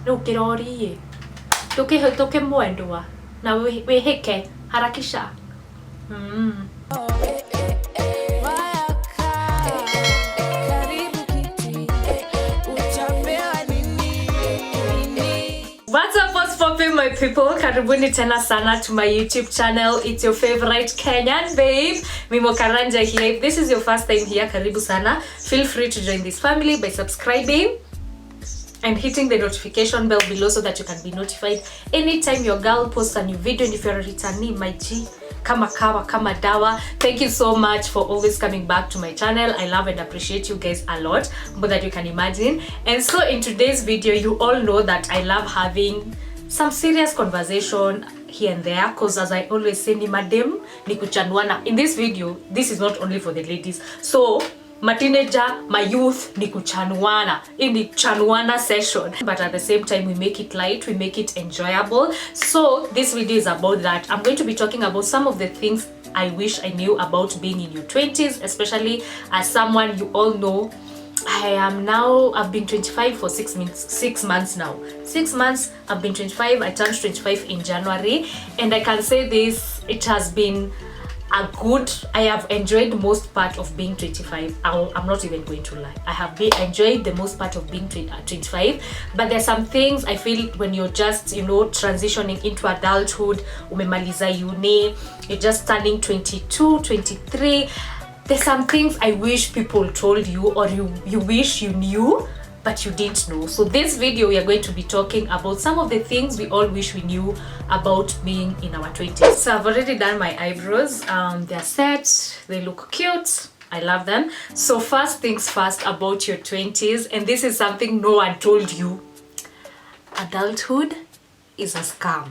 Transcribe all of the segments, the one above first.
no kirori toke mwendwa na weheke harakisha. What's up, what's poppin', my people? Karibuni tena sana to my YouTube channel. It's your favorite Kenyan babe, MIMO KARANJA here. If this is your first time here, karibu sana. Feel free to join this family by subscribing and hitting the notification bell below so that you can be notified anytime your girl posts a new video. And if you're a returnee, my G, kama kawa, kama dawa, thank you so much for always coming back to my channel. I love and appreciate you guys a lot, more than you can imagine. And so in today's video, you all know that I love having some serious conversation here and there, because as I always say, ni madem ni kuchanuana. In this video, this is not only for the ladies, so my teenager, my youth, ni kuchanuana, in the chanuana session, but at the same time we make it light, we make it enjoyable. So this video is about that. I'm going to be talking about some of the things I wish I knew about being in your 20s, especially as someone, you all know I've been 25 for 6 months now. 6 months I've been 25. I turned 25 in January, and I can say this, it has been I have enjoyed most part of being 25. I'm not even going to lie. I have enjoyed the most part of being 25, but there's some things I feel when you're just, you know, transitioning into adulthood, umemaliza uni, you're just turning 22, 23, there's some things I wish people told you, or you wish you knew but you didn't know. So this video we are going to be talking about some of the things we all wish we knew about being in our 20s. So I've already done my eyebrows. They're set, they look cute, I love them. So first things first about your 20s, and this is something no one told you. Adulthood is a scam.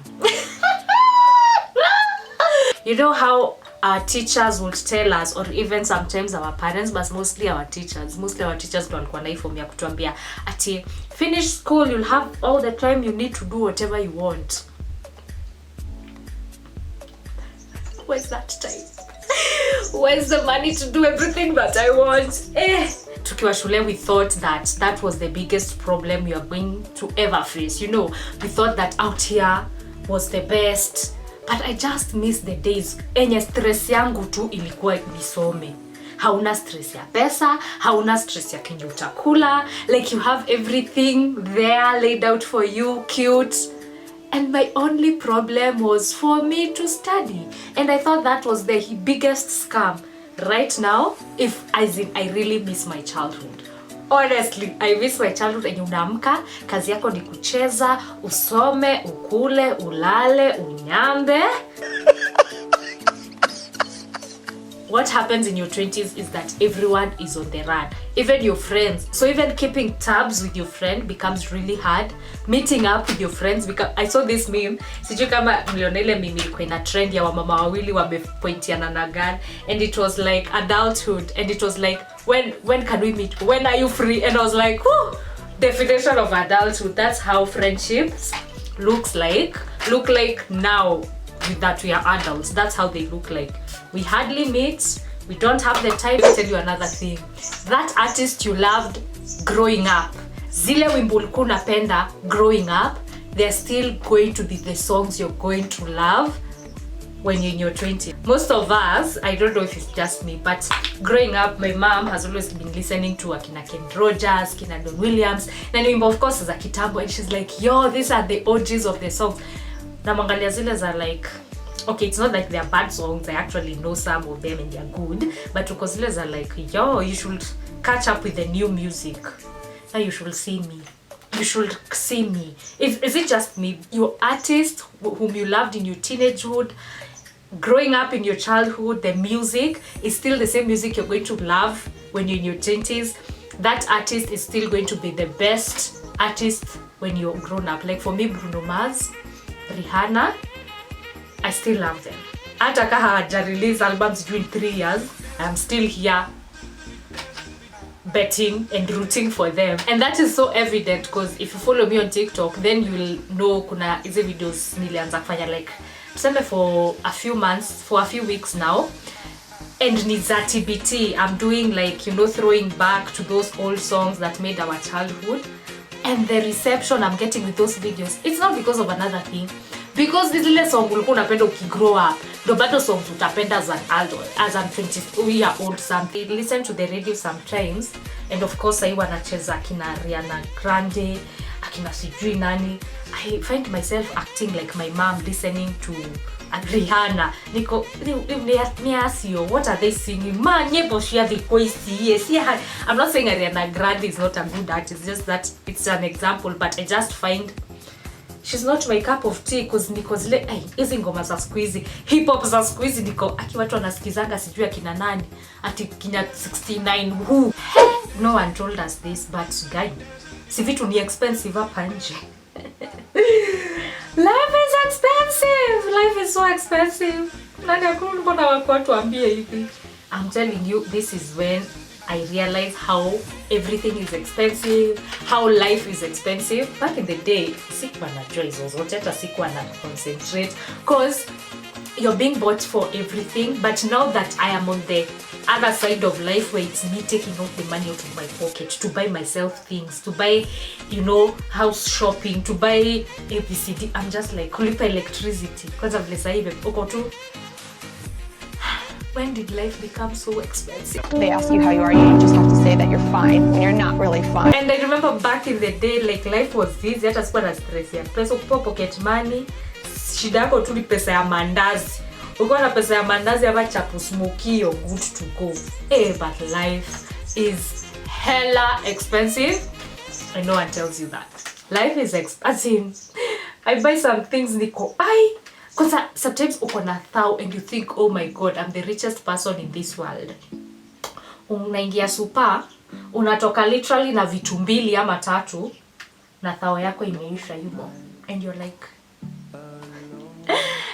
You know how our teachers would tell us, or even sometimes our parents, but mostly our teachers ndo walikuwa na hii form ya kutuambia ati finish school, you'll have all the time you need to do whatever you want. Where's that time? Where's the money to do everything that I want? Tukiwa shule, we thought that was the biggest problem we are going to ever face. You know, we thought that out here was the best. But I just miss the days enye stress yangu tu ilikuwa nisome. Hauna stress ya pesa, hauna stress ya kenye utakula, like you have everything there laid out for you, cute. And my only problem was for me to study. And I thought that was the biggest scam. Right now, I really miss my childhood. Honestly, I miss my childhood. And unaamka, kazi yako ni kucheza, usome, ukule, ulale, unyambe. What happens in your 20s is that everyone is on the run, even your friends. So even keeping tabs with your friend becomes really hard. Meeting up with your friends, because I saw this meme, sijui kama mliona ile meme ilikuwa ina trend ya wamama wawili wamepointiana na gun, and it was like adulthood, and it was like when can we meet, when are you free? And I was like, whoo, definition of adulthood. That's how friendships look like now that we are adults. That's how they look like. We hardly meet, we don't have the time. Let me tell you another thing. That artist you loved growing up, zile wimbo ulikuwa unapenda growing up, they're still going to be the songs you're going to love when you're in your 20s. Most of us, I don't know if it's just me, but growing up, my mom has always been listening to akina Ken Rogers, kina Don Williams, na wimbo of course za kitambo, and she's like, yo, these are the OGs of the songs. Na mwangalia zile za like, okay, it's not like they're bad songs, I actually know some of them and they're good, but because zile za like, yo, you should catch up with the new music. Now you should see me. You should see me. Is it just me? Your artist whom you loved in your teenagehood, growing up in your childhood, the music is still the same music you're going to love when you're in your 20s. That artist is still going to be the best artist when you're grown up. Like for me, Bruno Mars, Rihanna, I still love them. Hata kama hawaja release albums during 3 years, I'm still here betting and rooting for them. And that is so evident because if you follow me on TikTok, then you will know kuna hizi videos nilianza kufanya like tuseme for a few months, for a few weeks now. And ni za TBT. I'm doing like, you know, throwing back to those old songs that made our childhood. and the reception I'm getting with those videos, it's not because of another thing. Because this little song ulikuwa unapenda ukigrow up, ndo bado songs utapenda as an adult, as an 20-year-old something. Listen to the radio sometimes, and of course I wanacheza akina Ariana Grande, akina sijui nani. I find myself acting like my mom listening to Rihanna. Niko ni asio, what are they singing? Man, nyebo shia the questi. Yes, yeah. I'm not saying Ariana Grande is not a good artist, it's just that it's an example, but I just find she's not my cup of tea, because zile hizi ngoma za siku hizi, hip hop za siku hizi niko aki watu wanasikizanga sijui akina nani ati kinya 69 who. No one told us this, but guy, si vitu ni expensive hapa nje. Life is expensive. Life is so expensive. Nani akuna watu ambie hivi. I'm telling you, this is when I realized how everything is expensive, how life is expensive. Back in the day, sikuwa na joy zozote, hata sikuwa na concentrate, because you're being bought for everything. But now that I am on the other side of life, where it's me taking out the money out of my pocket to buy myself things, to buy, you know, house shopping, to buy ABCD, I'm just like, kulipa electricity. Because of this, when did life become so expensive? They ask you how you are, you just have to say that you're fine when you're not really fine. And I remember back in the day, like life was easy, hata sikuwa na stress ya pesa, ukipewa pocket money, shida yako tu ni pesa ya mandazi. Ukiwa na pesa ya mandazi hapa chapu smoky, you're good to go. But life is hella expensive, and no one tells you that. Life is expensive. I buy some things, niko, because sometimes uko na thou and you think, oh my god, I'm the richest person in this world. Unaingia super, unatoka literally na vitu 2 ama 3 na thao yako imeisha hivyo, and you're like,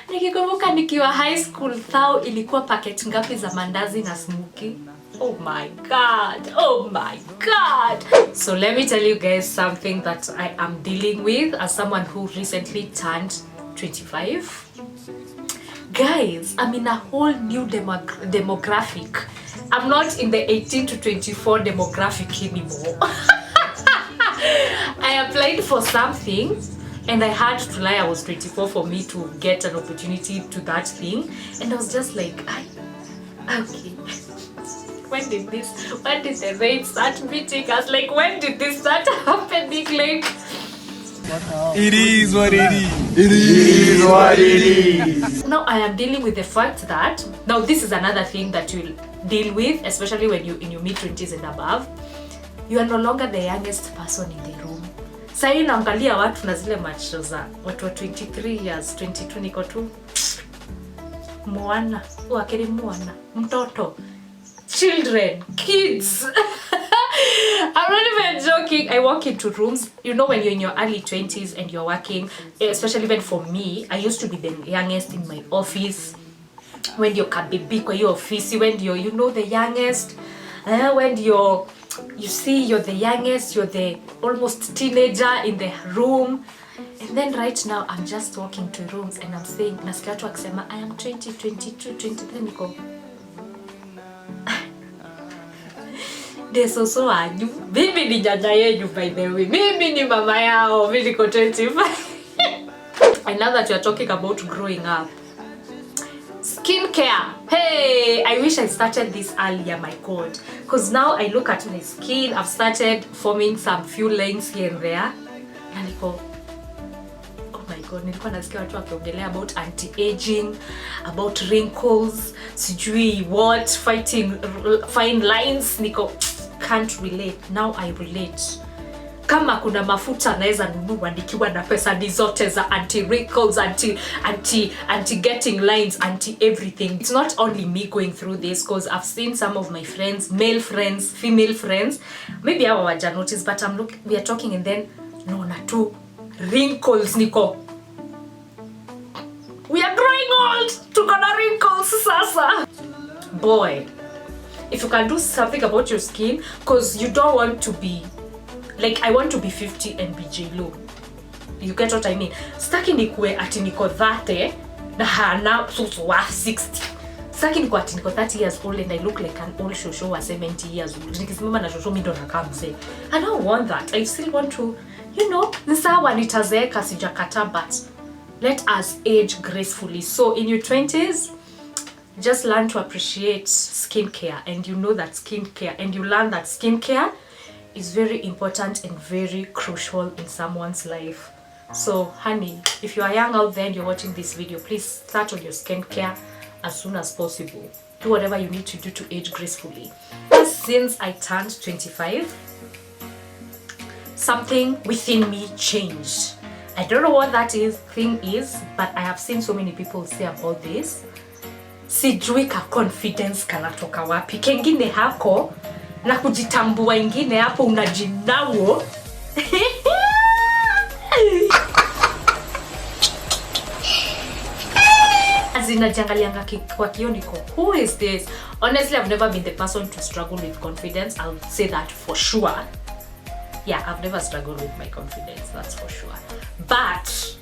nikikumbuka nikiwa high school, thao ilikuwa packet ngapi za mandazi na smoky? Oh my god, oh my god. So let me tell you guys something that I am dealing with as someone who recently turned 25. Guys, I'm in a whole new demographic. I'm not in the 18 to 24 demographic anymore. I applied for something and I had to lie I was 24 for me to get an opportunity to that thing, and I was just like, okay. When did the rates start meeting us? Like, when did this start happening? Like, it is what it is. It is what it is. Now I am dealing with the fact that, now this is another thing that you'll deal with, especially when you're in your mid-20s and above. You are no longer the youngest person in the room. Sai naangalia watu na zile macho za watu wa 23 years, 22, niko tu mwana, wakili mwana, mtoto, children, kids. I'm not even joking. I walk into rooms, you know, when you're in your early 20s and you're working, especially even for me, I used to be the youngest in my office. When you're kabibi kwa your office, when you're, you know, the youngest, when you're the youngest, you're the almost teenager in the room. And then right now, I'm just walking to rooms and I'm saying, nasikia watu wakisema, I am 20, 22, 23, niko. There's also a new, mimi ni jaja yenyu by the way, mimi ni mama yao, mimi niko 25. And now that you're talking about growing up, skincare. Hey, I wish I started this earlier, my god. Because now I look at my skin, I've started forming some few lines here and there. And niko, oh my god, nilikuwa nasikia watu wakiongelea about anti-aging, about wrinkles, sijui what, fighting fine lines. Niko, can't relate. Now I relate. Kama kuna mafuta naweza nunua nikiwa na pesa ni zote za anti-wrinkles, anti-getting lines, anti-everything. It's not only me going through this, because I've seen some of my friends, male friends, female friends, maybe I waja notice, but we are talking and then, no, na tu wrinkles, niko. We are growing old, tuko na wrinkles sasa. Boy, if you can do something about your skin, because you don't want to be, like, I want to be 50 and be J-Lo. You get what I mean? Staki nikue ati niko 30 na hana susu wa 60. Saki niko 30 years old and I look like an old xoxo wa 70 years old. Nikisimama na xoxo mido na kamze. I don't want that. I still want to, you know, nsawa nitazeeka sijakata, but let us age gracefully. So in your 20s, just learn to appreciate skincare, and you know that skincare, and you learn that skincare is very important and very crucial in someone's life. So honey, if you are young out there and you're watching this video, please start on your skincare as soon as possible. Do whatever you need to do to age gracefully. Since I turned 25, something within me changed. I don't know what that thing is, but I have seen so many people say about this. Sijui ka confidence kanatoka wapi. Kengine hako na kujitambua, ingine hapo unajinawo. Azinajiangalianga kwa kioo niko, who is this? Honestly, I've never been the person to struggle with confidence. I'll say that for sure. Yeah, I've never struggled with my confidence, that's for sure. But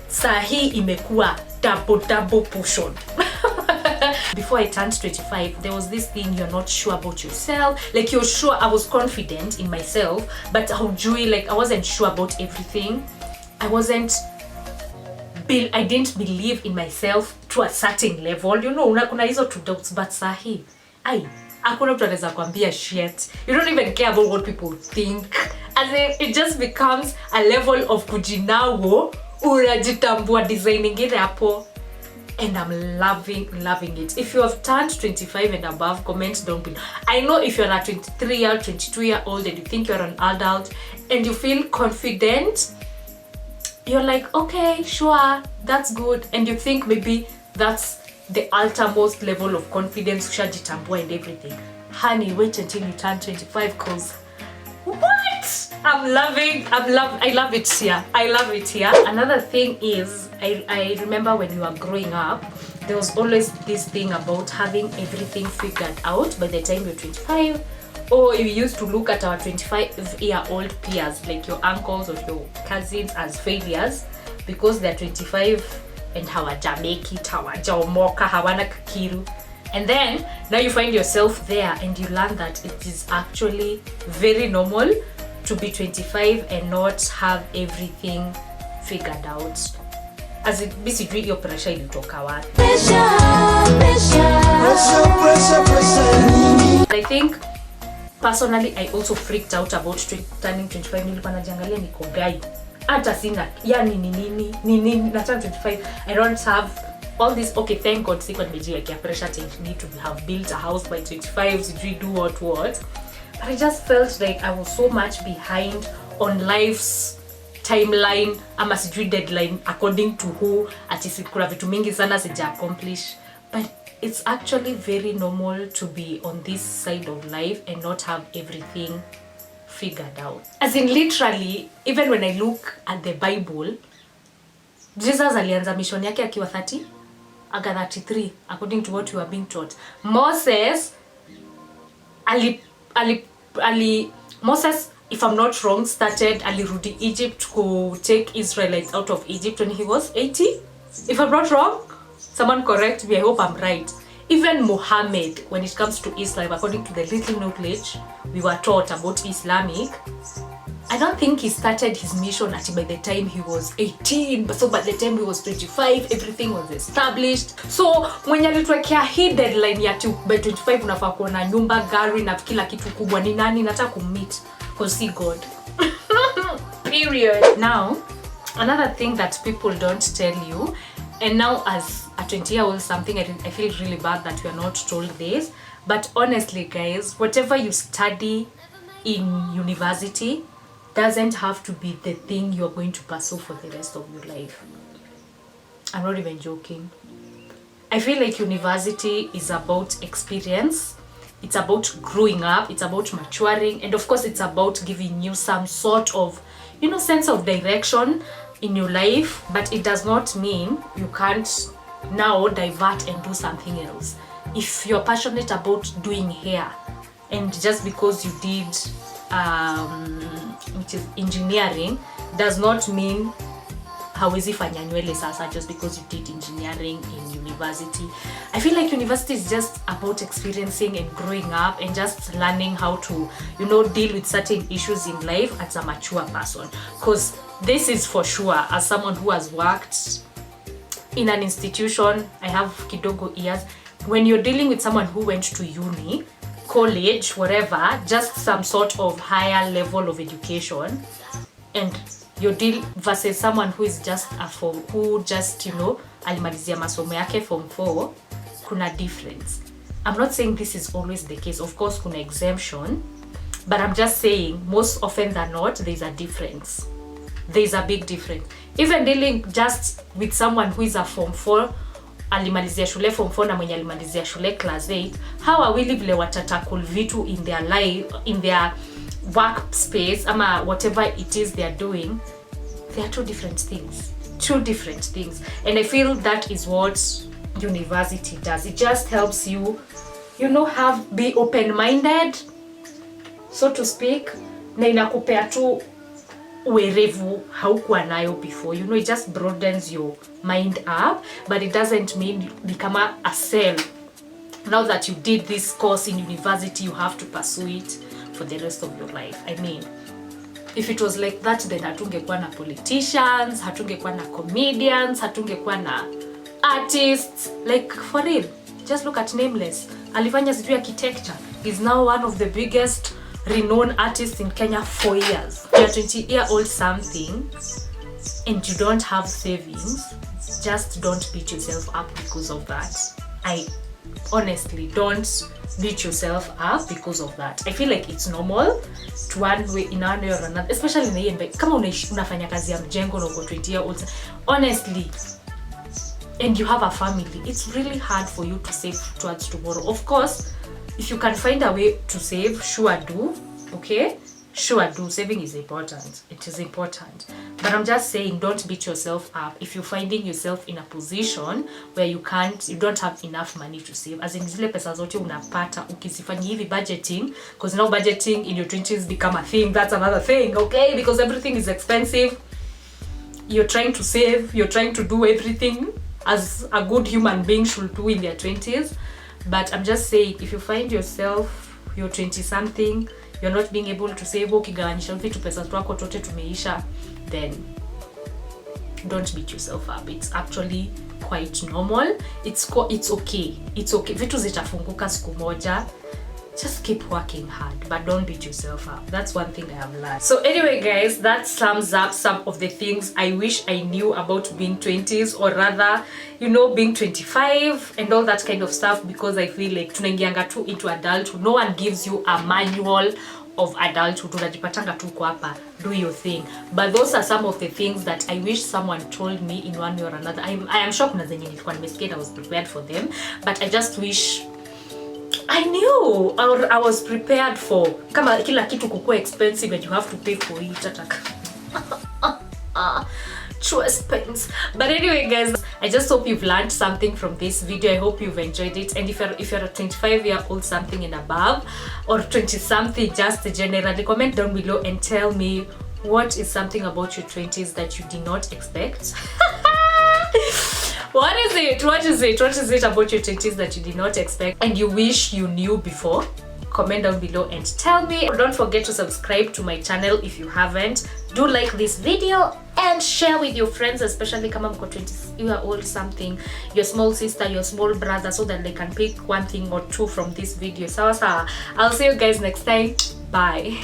sahi imekuwa double portion. Before I turned 25, there was this thing, you're not sure about yourself. Like, you're sure, I was confident in myself, but like I wasn't sure about everything. I didn't believe in myself to a certain level. You know, kuna hizo two doubts, but sahi, hakuna mtu anaweza kuambia shit. You don't even care about what people think. And then it just becomes a level of kujinawo, unajitambua design ingine hapo. And I'm loving it. If you have turned 25 and above, comment down below. I know if you're a 23 or 22 year old and you think you're an adult and you feel confident, you're like, okay, sure, that's good. And you think maybe that's the uttermost level of confidence, ushajitambua and everything. Honey, wait until you turn 25, cause what? I love it here. I love it here. Another thing is, I remember when you were growing up, there was always this thing about having everything figured out by the time you're 25. Or you used to look at our 25-year-old peers, like your uncles or your cousins, as failures because they're 25 and hawajameki, hawajaomoka, hawana kakiru. And then now you find yourself there and you learn that it is actually very normal to be 25 and not have everything figured out. As it basically your pressure ilitoka wapi. I think personally I also freaked out about turning 25. Nilikuwa najiangalia niko gai. Hata sina yani nini na turn 25. I don't have all this. Okay, thank God siko nimejiwekea pressure to need to have built a house by 25, sijui do what. But I just felt like I was so much behind on life's timeline ama sijui deadline according to who, ati kuna vitu mingi sana sija accomplish. But it's actually very normal to be on this side of life and not have everything figured out. As in, literally, even when I look at the Bible, Jesus alianza mission yake akiwa 30, aga 33 according to what you are being taught. Moses Moses, if I'm not wrong, started alirudi Egypt to take Israelites out of Egypt when he was 80. If I'm not wrong, someone correct me, I hope I'm right. Even Muhammad, when it comes to Islam, according to the little knowledge we were taught about Islamic, I don't think he started his mission until by the time he was 18. So by the time he was 25, everything was established. So when alituwekea hii deadline ya by 25 unafaa kuwa na nyumba, gari na kila kitu kubwa, ni nani nataka kummeet? Cause see God. Period. Now, another thing that people don't tell you, and now as a 20-year-old something, I feel really bad that we are not told this, but honestly guys, whatever you study in university doesn't have to be the thing you're going to pursue for the rest of your life. I'm not even joking. I feel like university is about experience, it's about growing up, it's about maturing, and of course it's about giving you some sort of, you know, sense of direction in your life, but it does not mean you can't now divert and do something else. If you're passionate about doing hair, and just because you did which is engineering, does not mean hawezi fanya nywele sasa just because you did engineering in university. I feel like university is just about experiencing and growing up and just learning how to, you know, deal with certain issues in life as a mature person. Because this is for sure, as someone who has worked in an institution, I have kidogo years. When you're dealing with someone who went to uni, college, whatever, just some sort of higher level of education, and you deal versus someone who is just a form, who just, you know, alimalizia masomo yake form 4, kuna difference. I'm not saying this is always the case, of course kuna exemption, but I'm just saying most often than not there's a difference. There's a big difference. Even dealing just with someone who is a form 4, alimalizia shule form 4 na mwenye alimalizia shule class 8, how are we vile watatakul vitu in their life, in their workspace, ama whatever it is they are doing, they are two different things. Two different things. And I feel that is what university does. It just helps you, you know, be open-minded, so to speak, na inakupea tu uerevu haukuwa nayo before. You know, it just broadens your mind up, but it doesn't mean you become a cell. Now that you did this course in university, you have to pursue it for the rest of your life. I mean, if it was like that, then hatungekuwa na politicians, hatungekuwa na comedians, hatungekuwa na artists. Like, for real, just look at Nameless. Alifanya sijui architecture. He's now one of the biggest renowned artists in Kenya for years. You're 20-year-old something and you don't have savings, just don't beat yourself up because of that. Honestly, don't beat yourself up because of that. I feel like it's normal to one way, in one way or another, especially in the end. Kama unafanya kazi ya mjengo na uko 20-year-olds, honestly, and you have a family, it's really hard for you to save towards tomorrow. Of course, if you can find a way to save, sure do, okay? Sure do. Saving is important. It is important. But I'm just saying, don't beat yourself up if you're finding yourself in a position where you don't have enough money to save. As in zile pesa zote unapata ukizifanya hivi budgeting, because now budgeting in your 20s become a thing. That's another thing, okay? Because everything is expensive. You're trying to save, you're trying to do everything as a good human being should do in their 20s. But I'm just saying, if you find yourself, you're 20 something, you're not being able to save, ukigawanyisha vitu pesa zako tote tumeisha, then don't beat yourself up. It's actually quite normal. It's okay. It's okay. Vitu zitafunguka siku moja. Just keep working hard, but don't beat yourself up. That's one thing I have learned. So anyway guys, that sums up some of the things I wish I knew about being 20s, or rather, you know, being 25 and all that kind of stuff, because I feel like tunaingianga tu into adulthood. No one gives you a manual of adulthood. Unajipatanga tu kwa hapa, do your thing. But those are some of the things that I wish someone told me in one way or another. I am shocked na zenye nilikuwa nimesikia, I was prepared for them, but I just wish I knew, or I was prepared for kama kila kitu kukua expensive and you have to pay for it. True expense. But anyway guys, I just hope you've learned something from this video. I hope you've enjoyed it. And if you're a 25-year-old something and above, or 20 something, just generally comment down below and tell me what is something about your 20s that you did not expect. What is it about your 20s that you did not expect and you wish you knew before? Comment down below and tell me. Don't forget to subscribe to my channel if you haven't. Do like this video and share with your friends, especially kama mko 20-year-old something, your small sister, your small brother, so that they can pick one thing or two from this video. Sawa sawa. I'll see you guys next time. Bye.